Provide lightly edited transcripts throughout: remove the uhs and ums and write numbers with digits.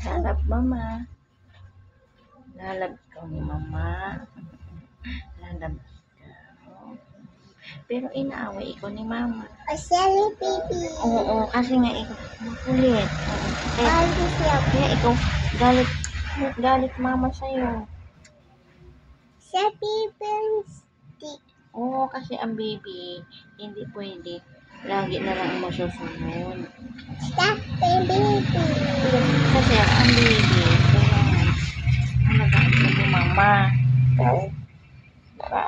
Lalab mama. Lalab ka ni mama. Lalab ka. Pero inaaway ikaw ni mama. Silly baby. Oo, kasi nga ikaw makulit. Kaya ikaw galit mama sa'yo. Silly baby. Oo, kasi ang baby, hindi pwede. Lagi na lang mo susunod. Stop baby. Kasi ang baby, kailangan alagaan mo ni mama. Diba?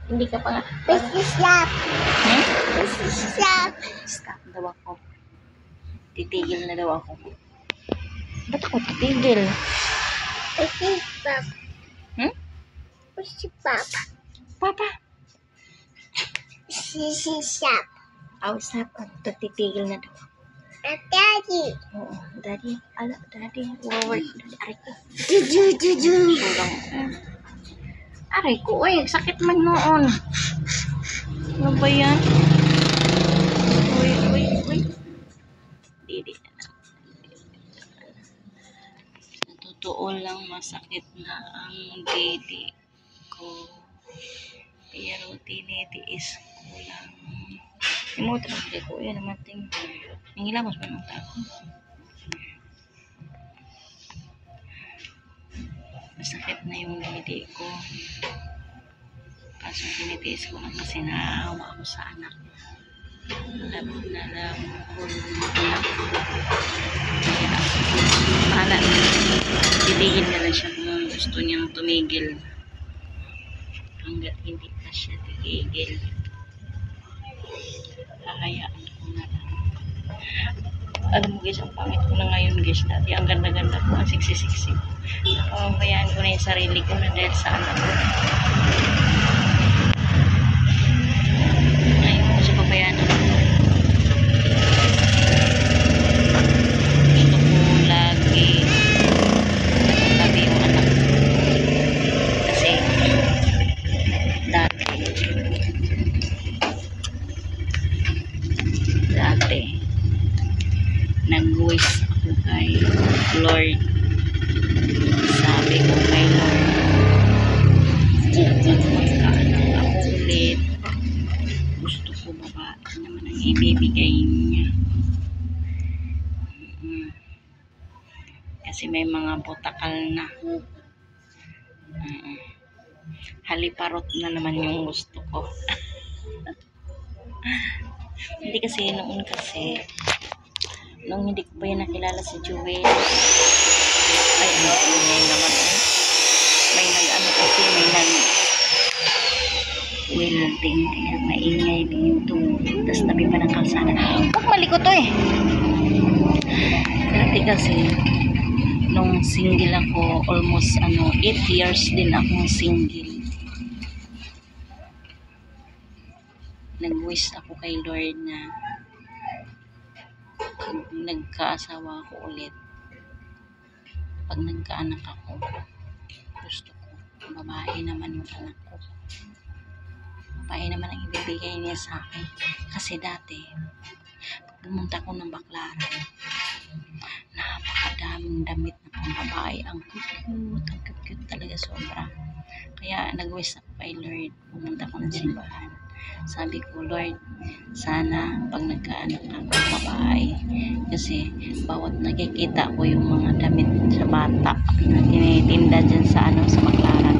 Hindi ka pa nga. This is stop. Hmm? This is stop. Stop daw ako. Titigil na daw ako. Ba't ako titigil? This is stop. Hmm? This is stop. Papa. This is stop. Oh, stop. Titigil na daw. Daddy. Oo, daddy. Daddy. Work. Daddy, aray ko. Juju. Sulang. Aray ko, uy. Sakit man noon. Ano ba yan? Uy. Didi na lang. Sa totoo lang, masakit na ang didi ko. Pero tinitiis ko lang. Imutra ko. Yan naman ting. Nangilamos pa ng tao. Masakit na yung didi ko. Kaso tinitiis ko lang kasi naawa ako sa anak. Alam ko. Paala. Titigil na lang siya kung gusto niyang tumigil. Hanggat hindi pa siya tigil. Hahayaan ko na lang. Alam mo guys, ang pangit ko na ngayon guys. Dati ang ganda-ganda ko, ang siksi-siksi ko. Nakabayaan ko na yung sarili ko na dahil sa anak ko. Ngayon ko sa pabayaan ako. Gusto ko lagi nakatabi yung anak ko. Kasi dati nag-wish ako kay Lord. Sabi ko kay Lord, magkaanak ako ulit. Gusto ko babae naman ang ibibigay niya. Kasi may mga butakal na. Haliparot na naman yung gusto ko. Hindi kasi noon nung hindi ko pa yun nakilala si Jewel. Ay, ngayon naman may nag-ano kasi, may welding, kaya maingay dito. Tapos tabi pa ng kalsada. Huwag maliko to eh. Dati kasi, nung single ako, almost 8 years din akong single. Nag-wish ako kay Lord na pag nagkaasawa ako ulit, pag nagkaanak ako, gusto ko babae naman yung anak ko. Babae naman ang ibibigay niya sa akin. Kasi dati, pag pumunta ko ng Baclaran, napakadaming damit na pang babae. Ang cute talaga sobra. Kaya nag-wish ako kay Lord, pumunta ko ng simbahan. Sabi ko, Lord, sana pag nagkaanak ako babae, kasi bawat nakikita ko yung mga damit sa bata na tinitinda dyan sa Baclaran,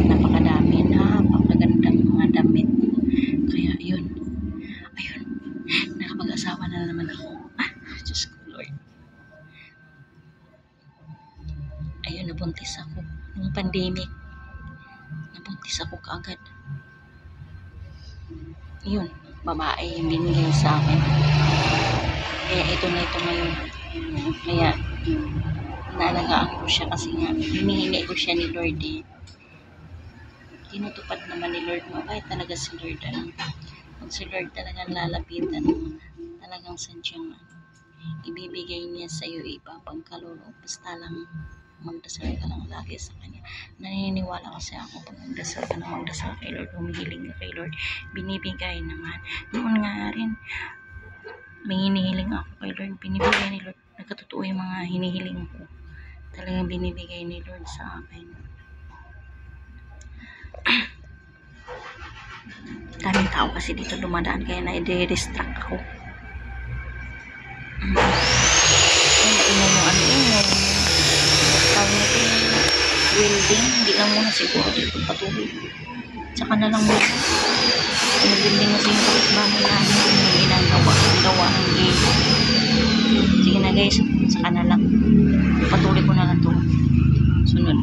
napakagandang mga damit. Kaya ayun, nakapag-asawa na naman ako. Diyos ko, Lord. Ayun, nabuntis ako nung pandemic. Nabuntis ako kaagad. Yun, babae yung binigay sa akin. Kaya ito ngayon. Kaya naalagaan ko siya kasi nga hinihingi ko siya ni Lord eh. Tinutupad naman ni Lord. Mabait talaga si Lord. Pag si Lord talagang lalapitan mo, talagang sadyang ibibigay niya sa iyo, ipapagkaloob. Basta lang magdasal ka lang lagi sa Kanya. Naniniwala kasi ako pag magdasal kay Lord, humihiling ka kay Lord, binibigay naman. Noon nga rin, may hinihiling ako kay Lord, binibigay ni Lord. Nagkatotoo yung mga hinihiling ko. Talagang binibigay ni Lord sa akin. Daming tao kasi dito dumadaan kaya na-distract ako. Tingnan mo ano yung tawag nito yung welding. Hindi lang muna siguro dito patuloy. Tsaka na lang muna. Nag-building kasi yung kapitbahay namin yung ginagawa ng gate. Sige na guys, saka na lang. Patuloy ko na lang ito. Sunod.